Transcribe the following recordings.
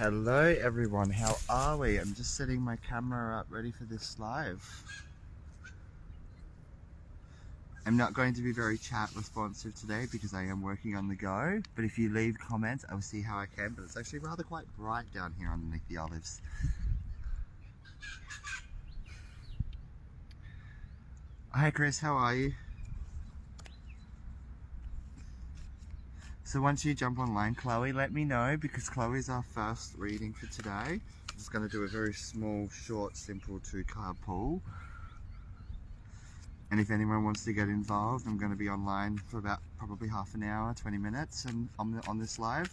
Hello everyone, how are we? I'm just setting my camera up ready for this live. I'm not going to be very chat responsive today because I am working on the go, but if you leave comments I will see how I can, but it's actually rather quite bright down here underneath the olives. Hi Chris, how are you? So once you jump online, Chloe, let me know because Chloe's our first reading for today. I'm just going to do a very small, short, simple 2-card pull. And if anyone wants to get involved, I'm going to be online for about probably half an hour, 20 minutes and on this live.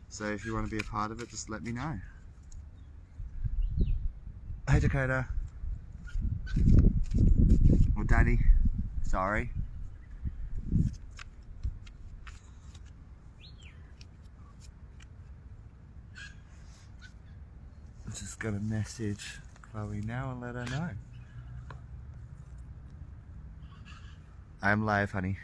So if you want to be a part of it, just let me know. Hey Dakota. Or Danny. Sorry. I'm just going to message Chloe now and let her know. I'm live, honey.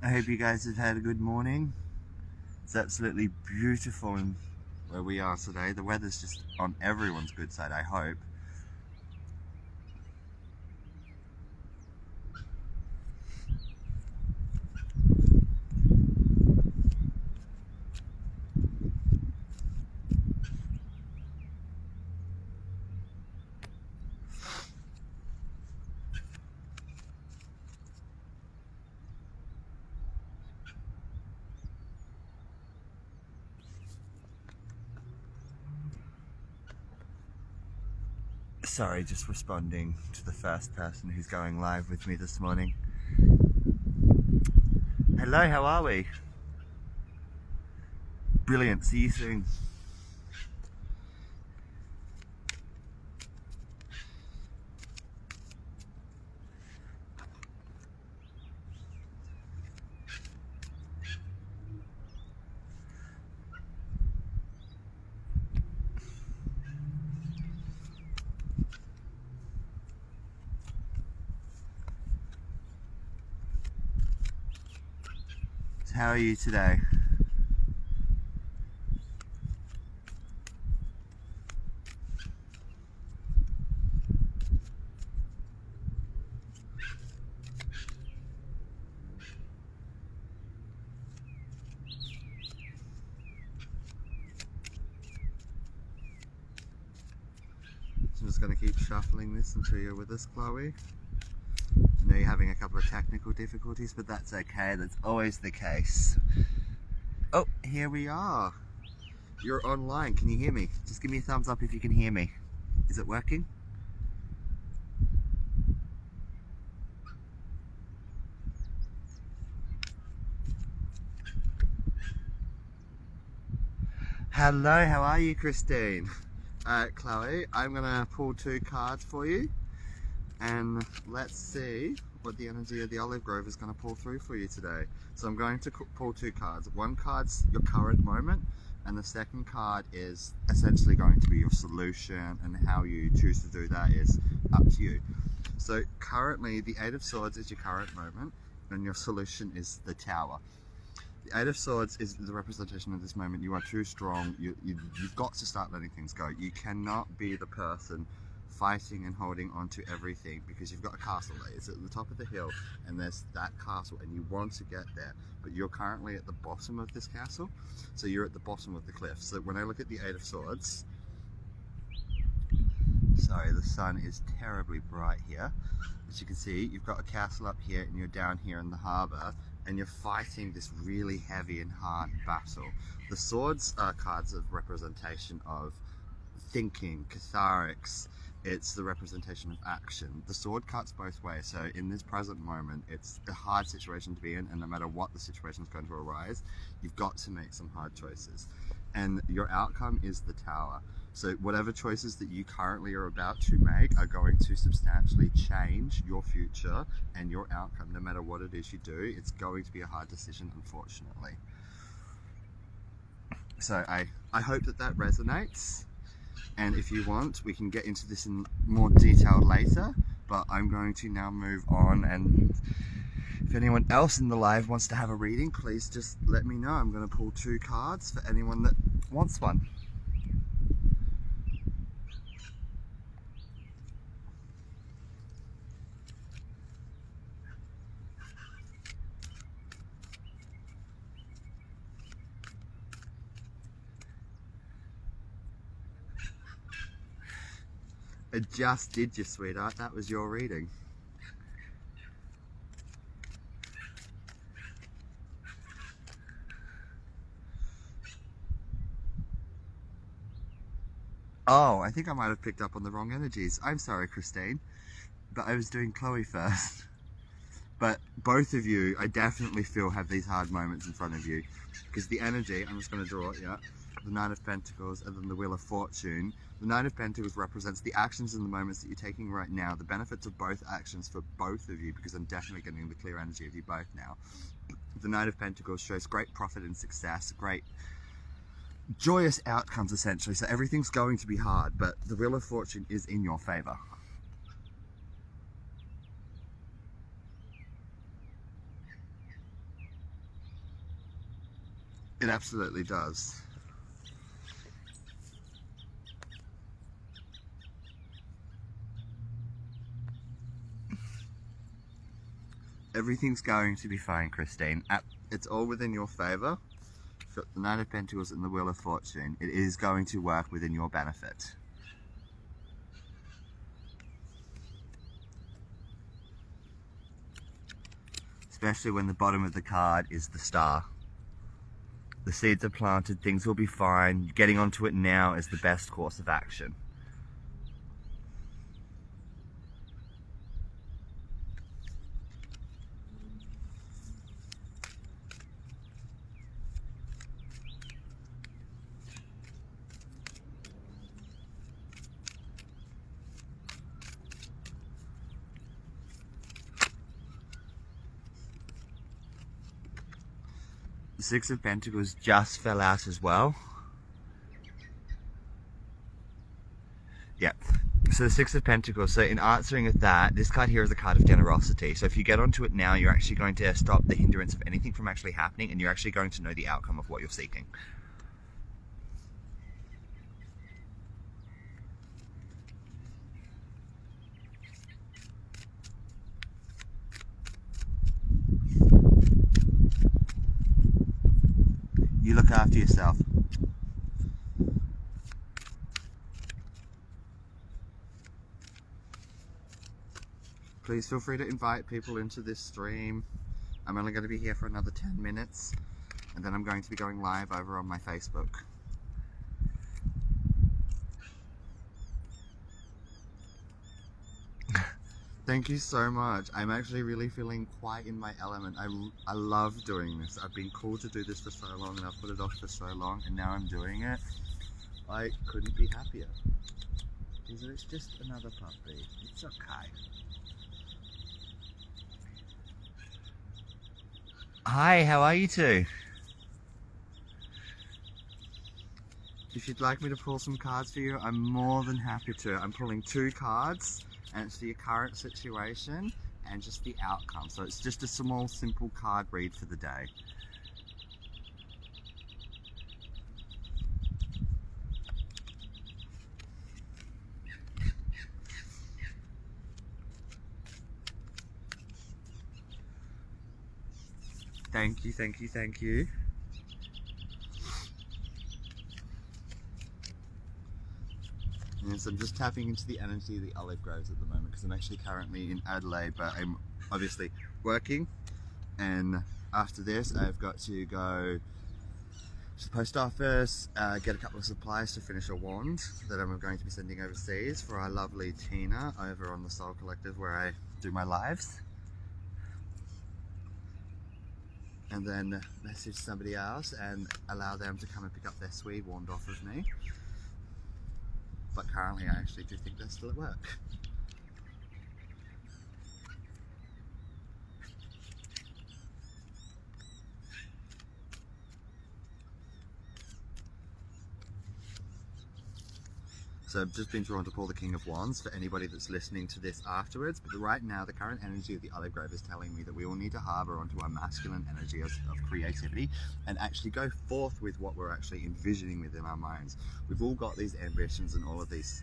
I hope you guys have had a good morning. It's absolutely beautiful in where we are today. The weather's just on everyone's good side, I hope. Sorry, just responding to the first person who's going live with me this morning. Hello, how are we? Brilliant, see you soon. So how are you today? So I'm just going to keep shuffling this until you're with us, Chloe. I know you're having a couple of technical difficulties, but that's okay. That's always the case. Oh, here we are. You're online. Can you hear me? Just give me a thumbs up if you can hear me. Is it working? Hello, how are you, Christine? Chloe, I'm gonna pull 2 cards for you and let's see what the energy of the olive grove is going to pull through for you today. So I'm going to pull 2 cards. One card's your current moment and the second card is essentially going to be your solution, and how you choose to do that is up to you. So currently the 8 of Swords is your current moment and your solution is the Tower. The 8 of Swords is the representation of this moment. You are too strong. You've got to start letting things go. You cannot be the person fighting and holding on to everything because you've got a castle there. It's at the top of the hill and there's that castle and you want to get there, but you're currently at the bottom of this castle. So you're at the bottom of the cliff. So when I look at the 8 of Swords, sorry, the sun is terribly bright here. As you can see, you've got a castle up here and you're down here in the harbour and you're fighting this really heavy and hard battle. The swords are cards of representation of thinking, cathartics. It's the representation of action. The sword cuts both ways, so in this present moment it's a hard situation to be in, and no matter what the situation is going to arise, you've got to make some hard choices, and your outcome is the Tower. So whatever choices that you currently are about to make are going to substantially change your future and your outcome. No matter what it is you do, it's going to be a hard decision, unfortunately. So I hope that that resonates, and if you want, we can get into this in more detail later, but I'm going to now move on, and if anyone else in the live wants to have a reading, please just let me know. I'm going to pull 2 cards for anyone that wants one. I just did you, sweetheart. That was your reading. Oh, I think I might have picked up on the wrong energies. I'm sorry, Christine, but I was doing Chloe first. But both of you, I definitely feel, have these hard moments in front of you, because the energy, I'm just going to draw it, yeah, the Nine of Pentacles and then the Wheel of Fortune. The Nine of Pentacles represents the actions and the moments that you're taking right now, the benefits of both actions for both of you, because I'm definitely getting the clear energy of you both now. The Nine of Pentacles shows great profit and success, great joyous outcomes essentially, so everything's going to be hard, but the Wheel of Fortune is in your favor. It absolutely does. Everything's going to be fine, Christine. It's all within your favor. Got the Nine of Pentacles and the Wheel of Fortune. It is going to work within your benefit. Especially when the bottom of the card is the Star. The seeds are planted, things will be fine. Getting onto it now is the best course of action. The Six of Pentacles just fell out as well. Yep. So the Six of Pentacles, so in answering at that, this card here is a card of generosity. So if you get onto it now, you're actually going to stop the hindrance of anything from actually happening, and you're actually going to know the outcome of what you're seeking. You look after yourself. Please feel free to invite people into this stream. I'm only going to be here for another 10 minutes, and then I'm going to be going live over on my Facebook. Thank you so much. I'm actually really feeling quite in my element. I love doing this. I've been called to do this for so long, and I've put it off for so long, and now I'm doing it. I couldn't be happier. It's just another puppy. It's okay. Hi, how are you two? If you'd like me to pull some cards for you, I'm more than happy to. I'm pulling 2 cards, and it's for your current situation and just the outcome. So it's just a small, simple card read for the day. Thank you, thank you, thank you. And so I'm just tapping into the energy of the olive groves at the moment, because I'm actually currently in Adelaide, but I'm obviously working, and after this I've got to go to the post office, get a couple of supplies to finish a wand that I'm going to be sending overseas for our lovely Tina over on the Soul Collective where I do my lives. And then message somebody else and allow them to come and pick up their Swede wand off of me. But currently I actually do think they're still at work. So I've just been drawn to pull the King of Wands for anybody that's listening to this afterwards. But right now, the current energy of the Olive Grove is telling me that we all need to harbour onto our masculine energy of creativity and actually go forth with what we're actually envisioning within our minds. We've all got these ambitions and all of these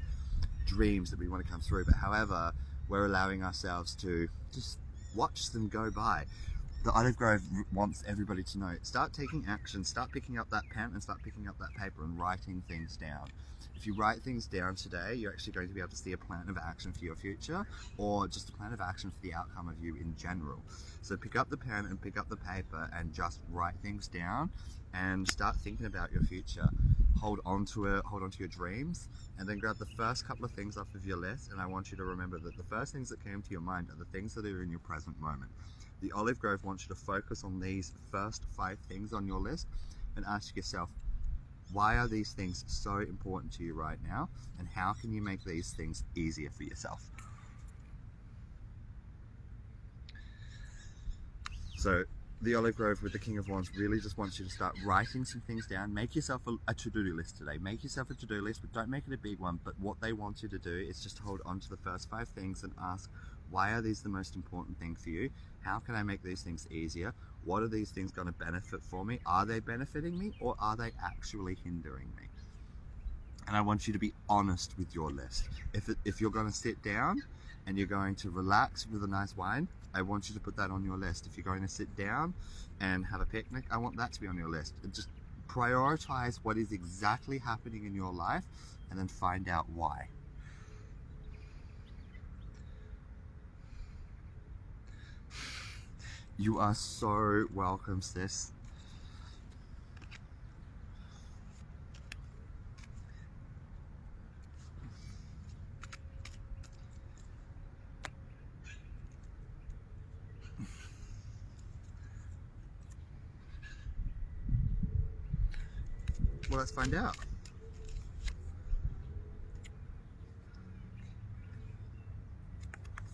dreams that we want to come through, but however, we're allowing ourselves to just watch them go by. The Olive Grove wants everybody to know, start taking action, start picking up that pen and start picking up that paper and writing things down. If you write things down today, you're actually going to be able to see a plan of action for your future, or just a plan of action for the outcome of you in general. So pick up the pen and pick up the paper and just write things down and start thinking about your future. Hold on to it, hold on to your dreams, and then grab the first couple of things off of your list, and I want you to remember that the first things that came to your mind are the things that are in your present moment. The Olive Grove wants you to focus on these first 5 things on your list and ask yourself, why are these things so important to you right now, and how can you make these things easier for yourself? So the Olive Grove with the King of Wands really just wants you to start writing some things down. Make yourself a to-do list today. Make yourself a to-do list, but don't make it a big one. But what they want you to do is just hold on to the first 5 things and ask, why are these the most important thing for you? How can I make these things easier? What are these things going to benefit for me? Are they benefiting me, or are they actually hindering me? And I want you to be honest with your list. If you're going to sit down and you're going to relax with a nice wine, I want you to put that on your list. If you're going to sit down and have a picnic, I want that to be on your list. And just prioritize what is exactly happening in your life and then find out why. You are so welcome, sis. Well, let's find out.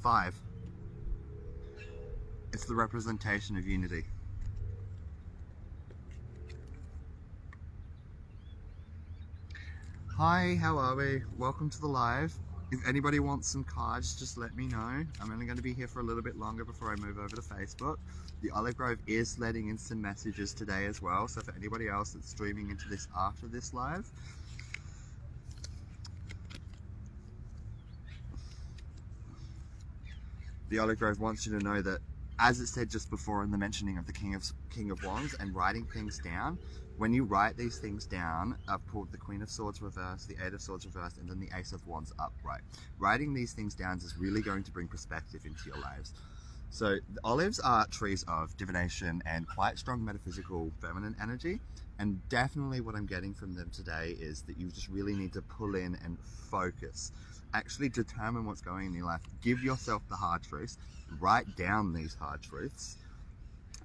Five. It's the representation of unity. Hi, how are we? Welcome to the live. If anybody wants some cards, just let me know. I'm only going to be here for a little bit longer before I move over to Facebook. The Olive Grove is letting in some messages today as well, so for anybody else that's streaming into this after this live, the Olive Grove wants you to know that, as it said just before in the mentioning of the King of Wands and writing things down, when you write these things down, I've pulled the Queen of Swords reversed, the 8 of Swords reversed, and then the Ace of Wands upright. Writing these things down is really going to bring perspective into your lives. So the olives are trees of divination and quite strong metaphysical feminine energy, and definitely what I'm getting from them today is that you just really need to pull in and focus. Actually determine what's going on in your life. Give yourself the hard truths, write down these hard truths,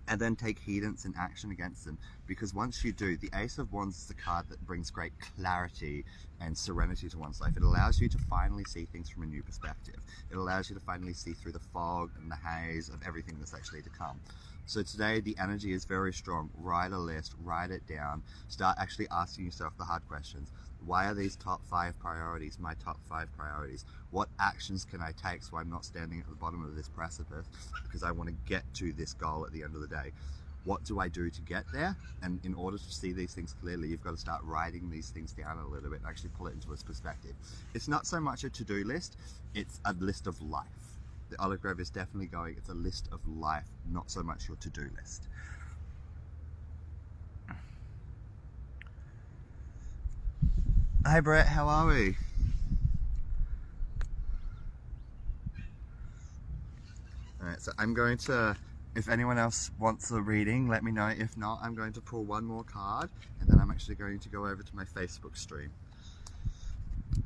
and then take heedance and action against them. Because once you do, the Ace of Wands is the card that brings great clarity and serenity to one's life. It allows you to finally see things from a new perspective. It allows you to finally see through the fog and the haze of everything that's actually to come. So today the energy is very strong. Write a list, write it down, start actually asking yourself the hard questions. Why are these top 5 priorities my top 5 priorities? What actions can I take so I'm not standing at the bottom of this precipice because I want to get to this goal at the end of the day? What do I do to get there? And in order to see these things clearly, you've got to start writing these things down a little bit and actually pull it into its perspective. It's not so much a to-do list, it's a list of life. The Olive Grove is definitely going, it's a list of life, not so much your to-do list. Hi Brett, how are we? Alright, so I'm going to, if anyone else wants a reading, let me know. If not, I'm going to pull one more card, and then I'm actually going to go over to my Facebook stream.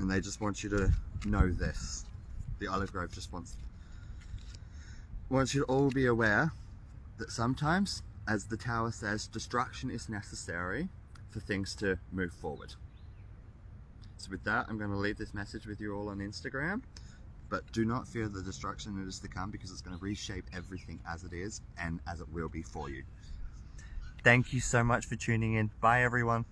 And they just want you to know this. The Olive Grove just wants you to all be aware that sometimes, as the Tower says, destruction is necessary for things to move forward. So with that, I'm going to leave this message with you all on Instagram, but do not fear the destruction that is to come, because it's going to reshape everything as it is and as it will be for you. Thank you so much for tuning in. Bye everyone.